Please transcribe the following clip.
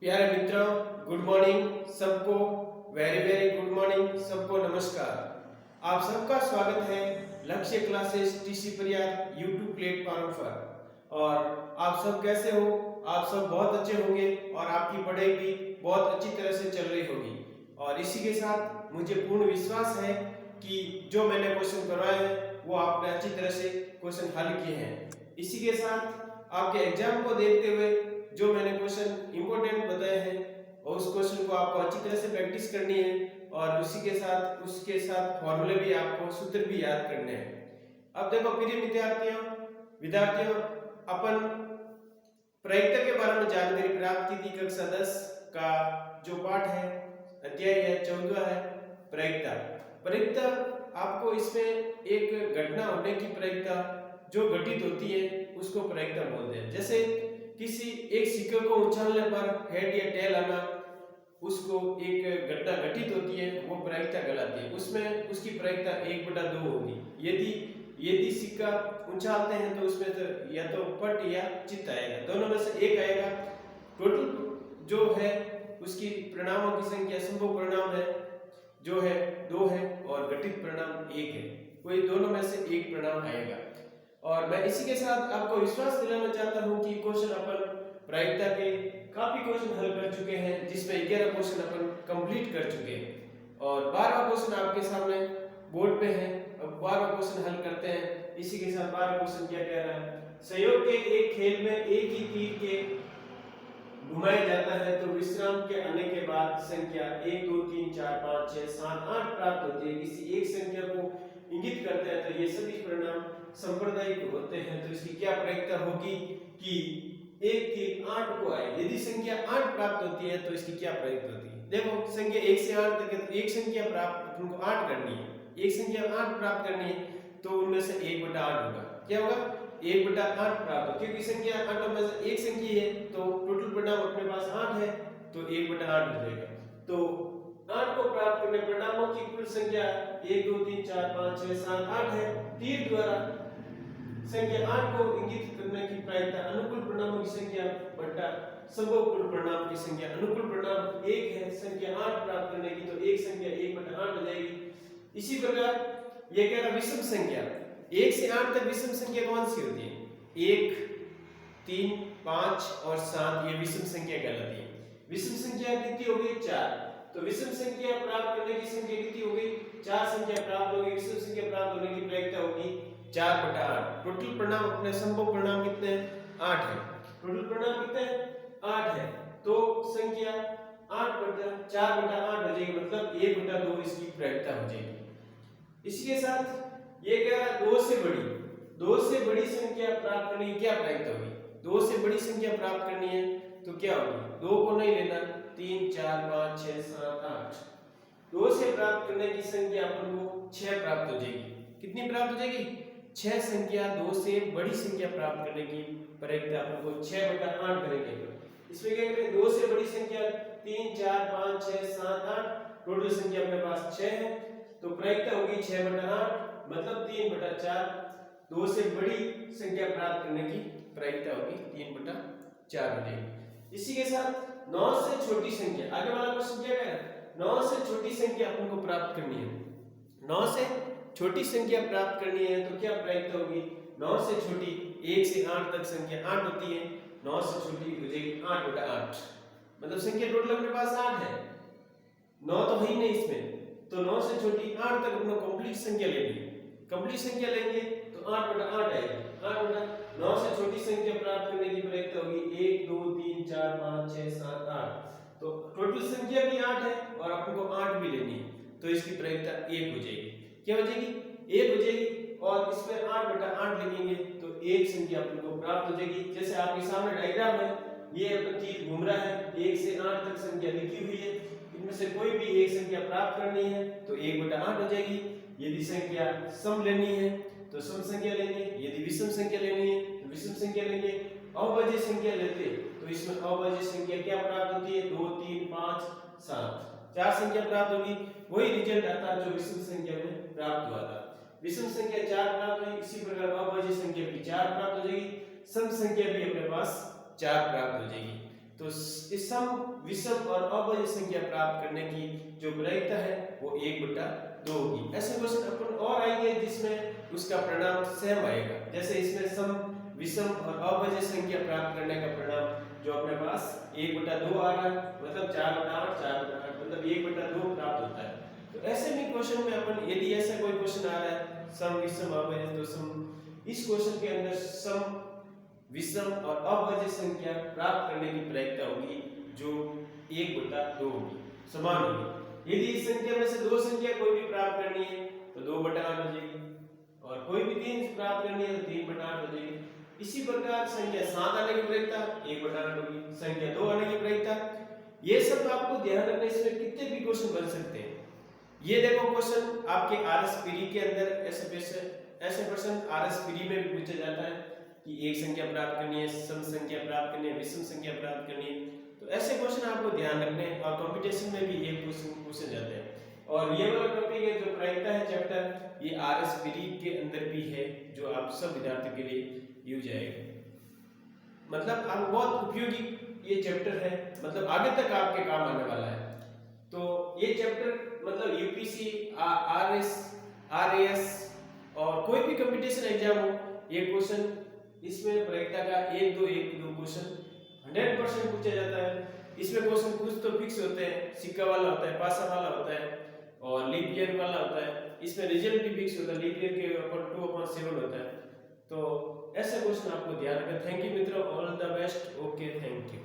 प्यारे मित्रों, good morning सबको। वेरी वेरी गुड मॉर्निंग सबको। नमस्कार। आप सबका स्वागत है लक्ष्य classes TC Pariyar YouTube platform पर। और आप सब कैसे हो? आप सब बहुत अच्छे होंगे और आपकी पढ़ाई भी बहुत अच्छी तरह से चल रही होगी। और इसी के साथ मुझे पूर्ण विश्वास है कि जो मैंने क्वेश्चन करवाए हैं वो आपने अच्छी तरह से क्वेश्चन हल किए हैं। इसी के साथ आपके एग्जाम को देखते हुए जो मैंने क्वेश्चन इंपॉर्टेंट बताए हैं और उस क्वेश्चन को आपको अच्छी तरह से प्रैक्टिस करनी है और उसके साथ फॉर्मूले भी आपको सूत्र भी याद करने हैं। अब देखो प्रिय विद्यार्थियों अपन प्रायिकता के बारे में जानकारी प्राप्त की थी। कक्षा 10 का जो पाठ है, अध्याय है 14 है प्रायिकता। प्रायिकता आपको इसमें एक घटना होने की प्रायिकता जो घटित होती है उसको प्रायिकता बोलते हैं। जैसे किसी एक सिक्के को उछालने पर हेड या टेल आना, उसको एक घटना घटित होती है, वो प्रायिकता कहलाती है। उसमें उसकी प्रायिकता 1/2 होगी। यदि यदि सिक्का उछालते हैं तो उसमें तो या तो पट या चित्त आएगा, दोनों में से एक आएगा। टोटल जो है उसकी परिणामों की संख्या, संभव परिणाम है जो है 2 है और घटित परिणाम 1 है। कोई दोनों में से एक परिणाम आएगा। और मैं इसी के साथ आपको विश्वास दिलाना चाहता हूं कि क्वेश्चन अपन प्रायिकता के काफी क्वेश्चन हल कर चुके हैं, जिसमें 11 क्वेश्चन अपन कंप्लीट कर चुके हैं और 12वां क्वेश्चन आपके सामने बोर्ड पे है। अब 12वां क्वेश्चन हल करते हैं। इसी के साथ 12वां क्वेश्चन क्या कह रहा है? संयोग के एक खेल में एक ही तीर के घुमाया जाता है तो विश्राम के आने के बाद संख्या 1 2 3 4 5 6 7 8 प्राप्त होती है। किसी एक संख्या को इंगित करते हैं तो ये सभी परिणाम सांप्रदायिक होते हैं। तो इसकी क्या प्रायिकता होगी कि 1 3 8 को आए। यदि संख्या 8 प्राप्त होती है तो इसकी क्या प्रायिकता होती है? देखो संख्या 1 से 8 तक है तो एक संख्या प्राप्त अपन को 8 करनी है। एक संख्या 8 प्राप्त करनी है तो उनमें से 1/8 होगा। क्या होगा? 1/8 प्राप्त हो, क्योंकि संख्या 8 में से एक संख्या है तो टोटल परिणाम अपने पास 8 है तो 1/8 हो जाएगा। तो 8 को प्राप्त करने परिणामों की कुल संख्या 1 2 3 4 5 6 7 8 है। तीर द्वारा संख्या 8 को इंगित करने की प्रायिकता अनुकूल परिणामों की संख्या बटा संभव कुल परिणाम की संख्या। अनुकूल परिणाम 1 है, संख्या 8 प्राप्त करने की तो एक संख्या 1/8 हो जाएगी। इसी प्रकार ये कह रहा विषम संख्या 1 से 8 तक विषम संख्या कौन सी होती है? 1 3 5 और 7 ये विषम संख्या कहलाती है। विषम संख्या कितनी हो गई? 4। तो विषम संख्या प्राप्त करने की संख्या कितनी हो गई? 4 संख्या प्राप्त होगी। विषम संख्या प्राप्त होने की प्रायिकता होगी 4/8। टोटल परिणाम अपने संभव परिणाम कितने हैं? 8 है। टोटल परिणाम कितने हैं? 8 है। तो संख्या 4/8 हो जाएगी, मतलब 1/2 इसकी प्रायिकता हो जाएगी। इसी के साथ ये कह रहा है 2 से बड़ी संख्या प्राप्त करने की क्या प्रायिकता होगी? 2 से बड़ी संख्या प्राप्त करनी है तो क्या होगी? 2 को नहीं लेना, 3 4 5 6 7 8। 2 से प्राप्त करने की संख्या अपन को 6 प्राप्त हो जाएगी। कितनी प्राप्त हो जाएगी? 6 संख्या 2 से बड़ी संख्या प्राप्त करने की प्रायिकता अपन को 6/8 करेंगे। इसमें क्या करें? 2 से बड़ी संख्या 3 4 5 6 7 8, टोटल संख्या अपने पास 6 है तो प्रायिकता होगी 6/8, मतलब 3/4। 2 से बड़ी संख्या प्राप्त करने की प्रायिकता होगी 3/4 हो जाएगी। इसी के साथ 9 से छोटी संख्या, आगे वाला क्वेश्चन क्या कह रहा है? 9 से छोटी संख्या अपन को प्राप्त करनी है। 9 से छोटी संख्या प्राप्त करनी है तो क्या प्रायिकता होगी? 9 से छोटी 1 से 8 तक संख्या 8 होती है। 9 से छोटी हो जाएगी 8/8, मतलब संख्या टोटल अपने पास 8 है। 9 तो है ही नहीं इसमें, तो 9 से छोटी 8 तक अपना कंप्लीट संख्या लेनी है। कंप्लीट संख्या लेंगे तो 8/8 आएगी। 9 से छोटी संख्या प्राप्त करने की प्रायिकता होगी 1 2 3 4 5 6 7 8। तो टोटल संख्या भी 8 है और अपन को 8 भी लेनी है तो इसकी प्रायिकता 1 हो जाएगी। क्या हो जाएगी? 1 हो जाएगी। और इसमें 8/8 लिखेंगे तो एक संख्या अपन को प्राप्त हो जाएगी। जैसे आपके सामने डायग्राम है, ये अपन तीर घूम रहा है, 1 से 8 तक संख्या लिखी हुई है। इनमें से कोई भी एक संख्या प्राप्त करनी है तो 1/8 हो जाएगी। यदि संख्या सम लेनी है तो सम संख्या लेंगे, यदि विषम संख्या लेनी है तो विषम संख्या लेंगे। अभाज्य संख्या लेते तो इसमें अभाज्य संख्या क्या प्राप्त होती है? 2 3 5 7, 4 संख्या प्राप्त होगी। वही रिजल्ट आता जो विषम संख्या में प्राप्त हुआ था। विषम संख्या 4 प्राप्त हुई, इसी प्रकार अभाज्य संख्या भी 4 प्राप्त हो जाएगी। सम संख्या भी अपने पास 4 प्राप्त हो जाएगी। तो सम, विषम और अभाज्य संख्या प्राप्त करने की जो प्रायिकता है वो 1/2 होगी। ऐसे क्वेश्चन अपन और आएंगे जिसमें उसका परिणाम सेम आएगा। जैसे इसमें सम, विषम और अभाज्य संख्या प्राप्त करने का परिणाम जो अपने पास 1/2 आ रहा है, मतलब 4/8, 4/8 मतलब 1/2 प्राप्त होता है। तो ऐसे भी क्वेश्चन में अपन यदि ऐसा कोई क्वेश्चन आ रहा है सम, विषम, अभाज्य, तो सम, इस क्वेश्चन के अंदर सम, विषम और अभाज्य संख्या प्राप्त करने की प्रायिकता होगी जो 1/2 होगी, समान होगी। यदि इस संख्या में से दो संख्या कोई भी प्राप्त करनी है तो 2/8 हो जाएगी, और कोई भी 3 प्राप्त करनी है तो 3/8 हो जाएगी। इसी प्रकार संख्या 7 आने की प्रायिकता 1/8 होगी, संख्या 2 आने की प्रायिकता। ये सब आपको ध्यान रखना, इसमें कितने भी क्वेश्चन बन सकते हैं। ये देखो क्वेश्चन आपके आरएस पीरी के अंदर ऐसे प्रश्न आरएस पीरी में भी पूछा जाता है कि एक संख्या प्राप्त करनी है, सम संख्या प्राप्त करनी है, विषम संख्या प्राप्त करनी है। तो ऐसे क्वेश्चन आपको ध्यान रखने हैं, और कंपटीशन में भी ये क्वेश्चन पूछे जाते हैं। और ये वाला टॉपिक है जो प्रायिकता है चैप्टर, ये आरएस पीरी के अंदर भी है, जो आप सब विद्यार्थियों के लिए यूज आएगा। मतलब आप बहुत उपयोगी ये चैप्टर है, मतलब आगे तक आपके काम आने वाला है। तो ये चैप्टर मतलब यूपीसी, आरएस, आरएएस और कोई भी कंपटीशन एग्जाम हो, ये क्वेश्चन इसमें प्रायिकता का 1-2 क्वेश्चन 100% पूछा जाता है। इसमें क्वेश्चन कुछ तो फिक्स होते हैं, सिक्का वाला होता है, पासा वाला होता है और लीप ईयर वाला होता है। इसमें रिजल्ट भी फिक्स होता है, लीप ईयर के ऊपर 2/7 होता है। तो ऐसे क्वेश्चन आपको ध्यान रखना। थैंक यू मित्रों, all the best. Okay, thank you.